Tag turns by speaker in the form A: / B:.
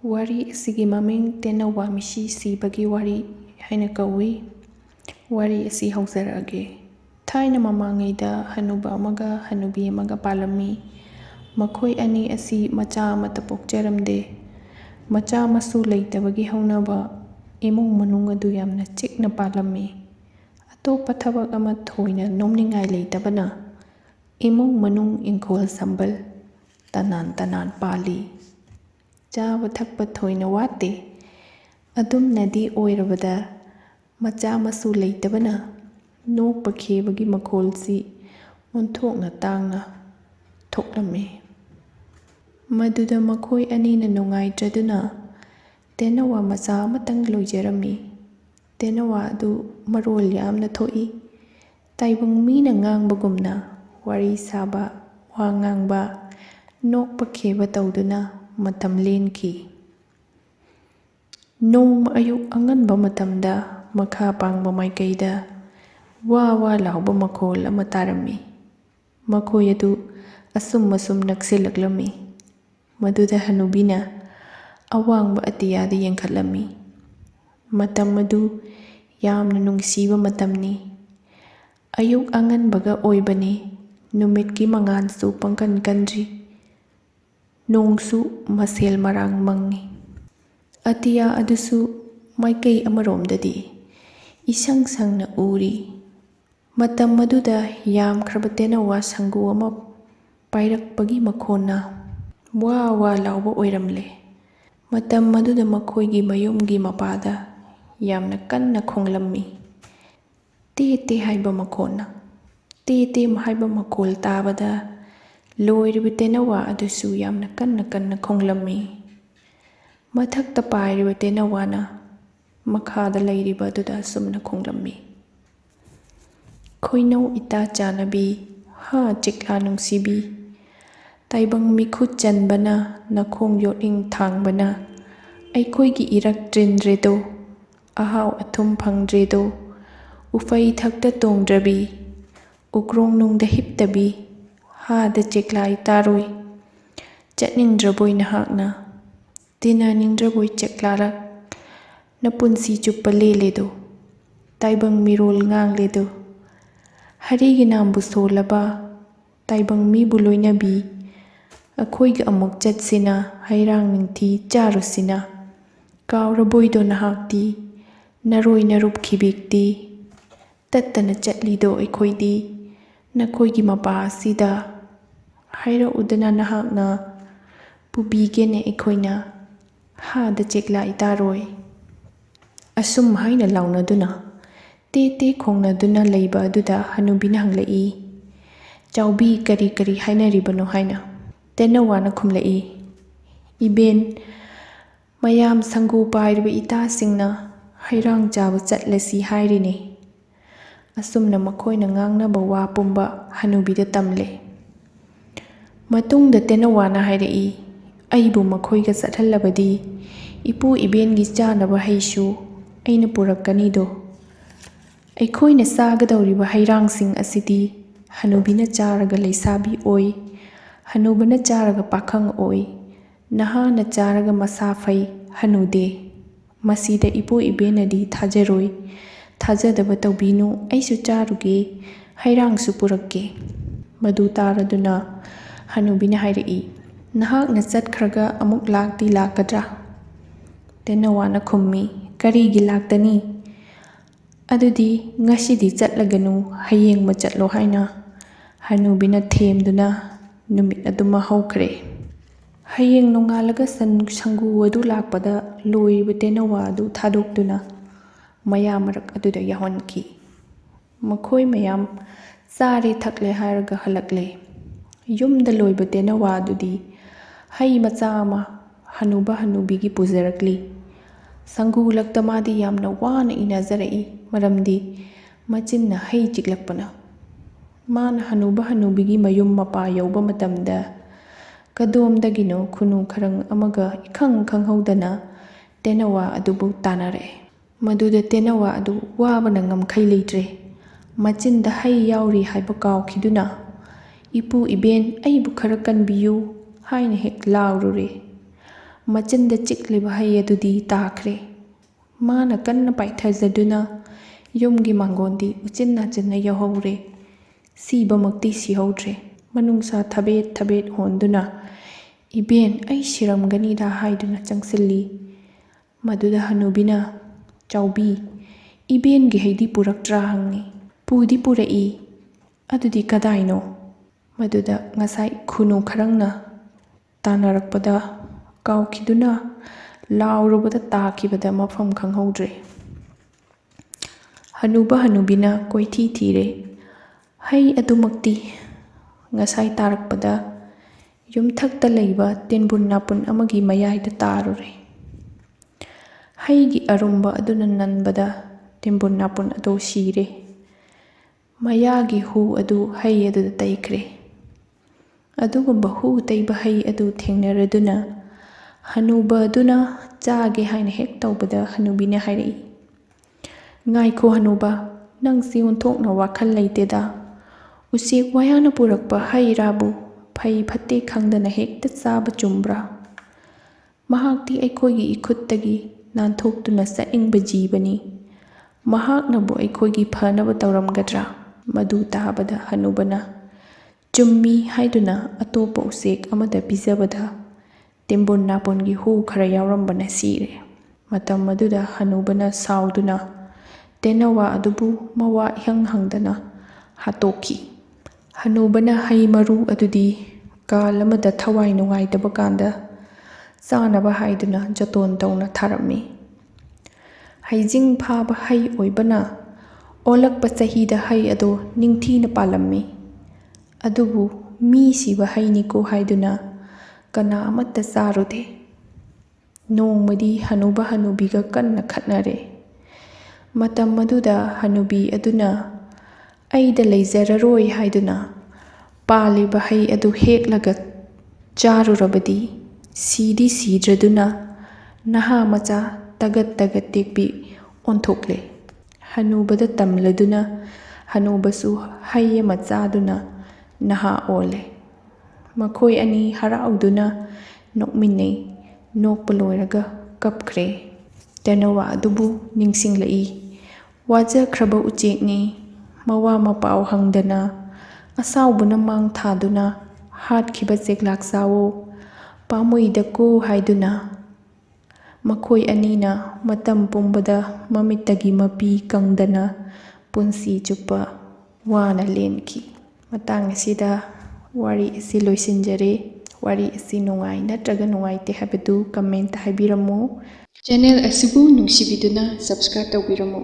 A: Wari asigi maming Tenawa mishi sibagi wari haina kawi. Wari asi haujarage. Thaina mamangaida hanuba amaga hanubi amaga palami. Makhoi ani asi macha amata pokjaramde. Macha masu leitabagi haunaba imung manung adu yamna chikna palami. Atopa thabak ama thoina nomningai leitabana imung manung ingkhol sambal tanan pali. Chaba thakpa thoina wate adumnadi oirabada macha masu leitabana nokpa khebagi makholsi onthokna tangna thoklame. Maduda makhoi anina nungaitraduna Tenawa macha amatang loijarami. Tenawa adu marol yamna thoi. Taibang mina ngangbagumna wari saba wa ngangba nokpa kheba tawduna matam lenki. Nong ayuk anganba matamda makha pangba maikaida wa lauba makhol ama tarami. Makhoi adu asum naksilaklami. Maduda hanubina awangba atiyada yengkhatlami. Matam adu yamna nungsiba matamni. Ayuk anganbaga oibani numitki mangansu pangkan kanri. Nongsu masel marang mangi. Atiya adusu maikay amaromdadi isang sangna uri. Matam maduda yamkraba Tenawa sanggu ama pairakpagi makhona wa lauba oiramle. Matam maduda makhoigi mayumgi mapada yamna kanna khonglammi. Te haiba makhona. Te haiba makhol tabada loiriba Tenawa adusu yamna kanna khonglammi. Mathakta pairiba Tenawana makhada leiriba aduda sumna khonglammi. Khoinau ita chanabi ha chikla nungsibi. Taibang mikhut chanbana nakhong yoting thangbana. Aikhoigi irak trindredo ahaw athum phangdredo. Ufai thakta tongdrabi ukrong nungda hiptabi hada chikla itaroi. Chatningdraboi nahakna tinaningdraboi chiklarak napunsi chuppa leledo. Taibang mirol ngangledo. Harigi nambu solaba taibang mibu loinabi. Akhoiga amuk chatsina hairang ningthi charusina. Kauraboido nahakti naroi narup khibikti. Tattana chatlido aikhoidi nakhoigi mapa asida haira udana nahakna pubigene aikhoina hada chekla itaroi. Asum haina launaduna te khongnaduna leiba aduda hanubina hanglai. Chaubi kari hainaribano haina. Tenawana khumlai. Iben mayam sanggu pairiba itasingna hairang chaba chatlasi hairini. Asumna makhoina ngangnaba wa pumba hanubida tamle. Matungda Tenawana hairai aibu makhoiga chathallabadi ipu ibengi chanaba haisu aina purakkanido. Aikhoina chagadawriba hairangsing asidi hanubina charaga leisabi oi. Hanubana charaga pakhang oi. Nahana charaga masafai hanude. Masida ipu ibenadi thajaroi. Thajadaba tawbinu aisu charuge hairangsu purakke. Madu taraduna hanubina hairai. Nahakna chatkhraga amuk lakti lakadra. Tenawana khummi karigi laktani. Adudi ngasidi chatlaganu hayeng machatlo haina. Hanubina themduna numit aduma haukre. Hayeng nongalaga sanggu adu lakpada loiriba Tenawa adu thadokduna mayamarak aduda yahonki. Makhoi mayam sare thakle hairaga halakle. Yumda loiba Tenawa adudi hai macha ama hanuba hanubigi pujarakli. Sanggu laktamadi yamna wana inazarai maramdi machinna hai chiklakpana. Mana hanuba hanubigi mayum mapa yauba matamda kadomdagino khunu kharang amaga ikhang khanghaudana Tenawa adubu tanare. Maduda Tenawa adu wabana ngamkhai leitre. Machinda hai yauri haiba kawkhiduna ipu iben aibu khara kanbiyu haina hek laurure. ꯃꯆꯤꯟꯗ ꯆꯤꯛꯂꯤꯕ ꯍꯩ ꯑꯗꯨꯗꯤ ꯇꯥꯈ꯭ꯔꯦ꯫ ꯃꯥꯅ ꯀꯟꯅ ꯄꯥꯏꯊꯖꯗꯨꯅ ꯌꯨꯝꯒꯤ ꯃꯥꯡꯒꯣꯟꯗꯤ ꯎꯆꯤꯟ ꯅꯥꯆꯤꯟꯅ ꯌꯧꯍꯧꯔꯦ꯫ ꯁꯤꯕꯃꯛꯇꯤ ꯁꯤꯍꯧꯗ꯭ꯔꯦ꯫ ꯃꯅꯨꯡꯁꯥ ꯊꯕꯦꯠ ꯊꯕꯦꯠ ꯍꯣꯟꯗꯨꯅ "ꯏꯕꯦꯟ, ꯑꯩ ꯁꯤꯔꯝꯒꯅꯤꯗ" ꯍꯥꯏꯗꯨꯅ ꯆꯪꯁꯤꯜꯂꯤ꯫ ꯃꯗꯨꯗ ꯍꯅꯨꯕꯤꯅ "ꯆꯥꯎꯕꯤ, ꯏꯕꯦꯟꯒꯤ ꯍꯩꯗꯤ ꯄꯨꯔꯛꯇ꯭ꯔꯥ" ꯍꯪꯉꯤ꯫ "ꯄꯨꯗꯤ ꯄꯨꯔꯛꯏ, ꯑꯗꯨꯗꯤ ꯀꯗꯥꯏꯅꯣ?" ꯃꯗꯨꯗ ꯉꯁꯥꯏ ꯈꯨꯅꯨ ꯈꯔꯪꯅ ꯇꯥꯟꯅꯔꯛꯄꯗ ꯀꯥꯎꯈꯤꯗꯨꯅ ꯂꯥꯎꯔꯨꯕꯗ ꯇꯥꯈꯤꯕꯗ ꯃꯐꯝ ꯈꯪꯍꯧꯗ꯭ꯔꯦ꯫ ꯍꯅꯨꯕ ꯍꯅꯨꯕꯤꯅ ꯀꯣꯏꯊꯤ ꯊꯤꯔꯦ꯫ ꯍꯩ ꯑꯗꯨꯃꯛꯇꯤ ꯉꯁꯥꯏ ꯇꯥꯔꯛꯄꯗ ꯌꯨꯝꯊꯛꯇ ꯂꯩꯕ ꯇꯦꯟꯕꯨꯟ ꯅꯥꯄꯨꯟ ꯑꯃꯒꯤ ꯃꯌꯥꯏꯗ ꯇꯥꯔꯨꯔꯦ꯫ ꯍꯩꯒꯤ ꯑꯔꯨꯝꯕ ꯑꯗꯨꯅ ꯅꯟꯕꯗ ꯇꯦꯟꯕꯨꯟ ꯅꯥꯄꯨꯟ ꯑꯗꯨ ꯁꯤꯔꯦ꯫ ꯃꯌꯥꯒꯤ ꯍꯨ ꯑꯗꯨ ꯍꯩ ꯑꯗꯨꯗ ꯇꯩꯈ꯭ꯔꯦ꯫ ꯑꯗꯨꯒꯨꯝꯕ ꯍꯨ ꯇꯩꯕ ꯍꯩ ꯑꯗꯨ ꯊꯦꯡꯅꯔꯗꯨꯅ ꯍꯅꯨꯕ ꯑꯗꯨꯅ ꯆꯥꯒꯦ ꯍꯥꯏꯅ ꯍꯦꯛ ꯇꯧꯕꯗ ꯍꯅꯨꯕꯤꯅ ꯍꯥꯏꯔꯛꯏ, "ꯉꯥꯏꯈꯣ ꯍꯅꯨꯕ, ꯅꯪꯁꯤ ꯑꯣꯟꯊꯣꯛꯅ ꯋꯥꯈꯜ ꯂꯩꯇꯦꯗ꯫ ꯎꯆꯦꯛ ꯋꯥꯌꯥꯅ ꯄꯨꯔꯛꯄ ꯍꯩ ꯔꯥꯕꯨ ꯐꯩ ꯐꯠꯇꯦ ꯈꯪꯗꯅ ꯍꯦꯛꯇ ꯆꯥꯕ ꯆꯨꯝꯕ꯭ꯔꯥ? ꯃꯍꯥꯛꯇꯤ ꯑꯩꯈꯣꯏꯒꯤ ꯏꯈꯨꯠꯇꯒꯤ ꯅꯥꯟꯊꯣꯛꯇꯨꯅ ꯆꯠꯅꯤꯡꯕ ꯖꯤꯕꯅꯤ꯫ ꯃꯍꯥꯛꯅꯕꯨ ꯑꯩꯈꯣꯏꯒꯤ ꯐꯅꯕ ꯇꯧꯔꯝꯒꯗ꯭ꯔꯥ?" ꯃꯗꯨ ꯇꯥꯕꯗ ꯍꯅꯨꯕꯅ "ꯆꯨꯝꯃꯤ" ꯍꯥꯏꯗꯨꯅ ꯑꯇꯣꯞꯄ ꯎꯆꯦꯛ ꯑꯃꯗ ꯄꯤꯖꯕꯗ ꯇꯦꯟꯕꯨꯟ ꯅꯥꯄꯨꯟꯒꯤ ꯍꯨ ꯈꯔ ꯌꯥꯎꯔꯝꯕꯅ ꯁꯤꯔꯦ꯫ ꯃꯇꯝ ꯑꯗꯨꯗ ꯍꯅꯨꯕꯅ ꯁꯥꯎꯗꯨꯅ ꯇꯦꯅꯋꯥ ꯑꯗꯨꯕꯨ ꯃꯋꯥ ꯏꯍꯪ ꯍꯪꯗꯅ ꯍꯥꯠꯇꯣꯛꯈꯤ꯫ ꯍꯅꯨꯕꯅ ꯍꯩ ꯃꯔꯨ ꯑꯗꯨꯗꯤ ꯀꯥꯜ ꯑꯃꯗ ꯊꯋꯥꯏ ꯅꯨꯡꯉꯥꯏꯇꯕ ꯀꯥꯟꯗ ꯆꯥꯅꯕ ꯍꯥꯏꯗꯨꯅ ꯖꯣꯇꯣꯟ ꯇꯧꯅ ꯊꯥꯔꯝꯃꯤ꯫ ꯍꯩꯖꯤꯡ ꯐꯥꯕ ꯍꯩ ꯑꯣꯏꯕꯅ ꯑꯣꯜꯂꯛꯄ ꯆꯍꯤꯗ ꯍꯩ ꯑꯗꯨ ꯅꯤꯡꯊꯤꯅ ꯄꯥꯜꯂꯝꯃꯤ꯫ ꯑꯗꯨꯕꯨ ꯃꯤ ꯁꯤꯕ ꯍꯩꯅꯤꯀꯣ ꯍꯥꯏꯗꯨꯅ ꯀꯅꯥ ꯑꯃꯠꯇ ꯆꯥꯔꯨꯗꯦ꯫ ꯅꯣꯡꯃꯗꯤ ꯍꯅꯨꯕ ꯍꯅꯨꯕꯤꯒ ꯀꯟꯅ ꯈꯠꯅꯔꯦ꯫ ꯃꯇꯝ ꯑꯗꯨꯗ ꯍꯅꯨꯕꯤ ꯑꯗꯨꯅ "ꯑꯩꯗ ꯂꯩꯖꯔꯔꯣꯏ" ꯍꯥꯏꯗꯨꯅ ꯄꯥꯜꯂꯤꯕ ꯍꯩ ꯑꯗꯨ ꯍꯦꯛꯂꯒ ꯆꯥꯔꯨꯔꯕꯗꯤ ꯁꯤꯗꯤ ꯁꯤꯗ꯭ꯔꯗꯨꯅ ꯅꯍꯥ ꯃꯆꯥ ꯇꯒꯠ ꯇꯒꯠ ꯇꯦꯛꯄꯤ ꯑꯣꯟꯊꯣꯛꯂꯦ꯫ ꯍꯅꯨꯕꯗ ꯇꯝꯂꯗꯨꯅ ꯍꯅꯨꯕꯁꯨ ꯍꯩ ꯑꯃ ꯆꯥꯗꯨꯅ ꯅꯍꯥ ꯑꯣꯜꯂꯦ꯫ ꯃꯈꯣꯏ ꯑꯅꯤ ꯍꯔꯥꯎꯗꯨꯅ ꯅꯣꯛꯃꯤꯟꯅꯩ꯫ ꯅꯣꯛꯄ ꯂꯣꯏꯔꯒ ꯀꯞꯈ꯭ꯔꯦ꯫ ꯇꯦꯅꯋꯥ ꯑꯗꯨꯕꯨ ꯅꯤꯡꯁꯤꯡꯂꯛꯏ꯫ ꯋꯥꯖꯈ꯭ꯔꯕ ꯎꯆꯦꯛꯅꯤ, ꯃꯋꯥ ꯃꯄꯥꯎ ꯍꯪꯗꯅ ꯑꯁꯥꯎꯕꯅ ꯃꯥꯡ ꯊꯥꯗꯨꯅ ꯍꯥꯠꯈꯤꯕ ꯆꯦꯛꯂꯥꯛ ꯆꯥꯋꯣ, ꯄꯥꯝꯃꯨꯏꯗꯀꯣ ꯍꯥꯏꯗꯨꯅ ꯃꯈꯣꯏ ꯑꯅꯤꯅ ꯃꯇꯝ ꯄꯨꯝꯕꯗ ꯃꯃꯤꯠꯇꯒꯤ ꯃꯄꯤ ꯀꯪꯗꯅ ꯄꯨꯟꯁꯤ ꯆꯨꯞꯄ ꯋꯥꯅ ꯂꯦꯟꯈꯤ꯫ ꯃꯇꯥꯡ ꯑꯁꯤꯗ ꯋꯥꯔꯤ ꯑꯁꯤ ꯂꯣꯏꯁꯤꯟꯖꯔꯦ꯫ ꯋꯥꯔꯤ ꯑꯁꯤ ꯅꯨꯡꯉꯥꯏ ꯅꯠꯇ꯭ꯔꯒ ꯅꯨꯡꯉꯥꯏꯇꯦ ꯍꯥꯏꯕꯗꯨ ꯀꯃꯦꯟꯇ ꯍꯥꯏꯕꯤꯔꯝꯃꯨ꯫ ꯆꯦꯅꯦꯜ ꯑꯁꯤꯕꯨ ꯅꯨꯡꯁꯤꯕꯤꯗꯨꯅ ꯁꯕꯁꯀ꯭ꯔꯥꯏꯕ ꯇꯧꯕꯤꯔꯝꯃꯨ꯫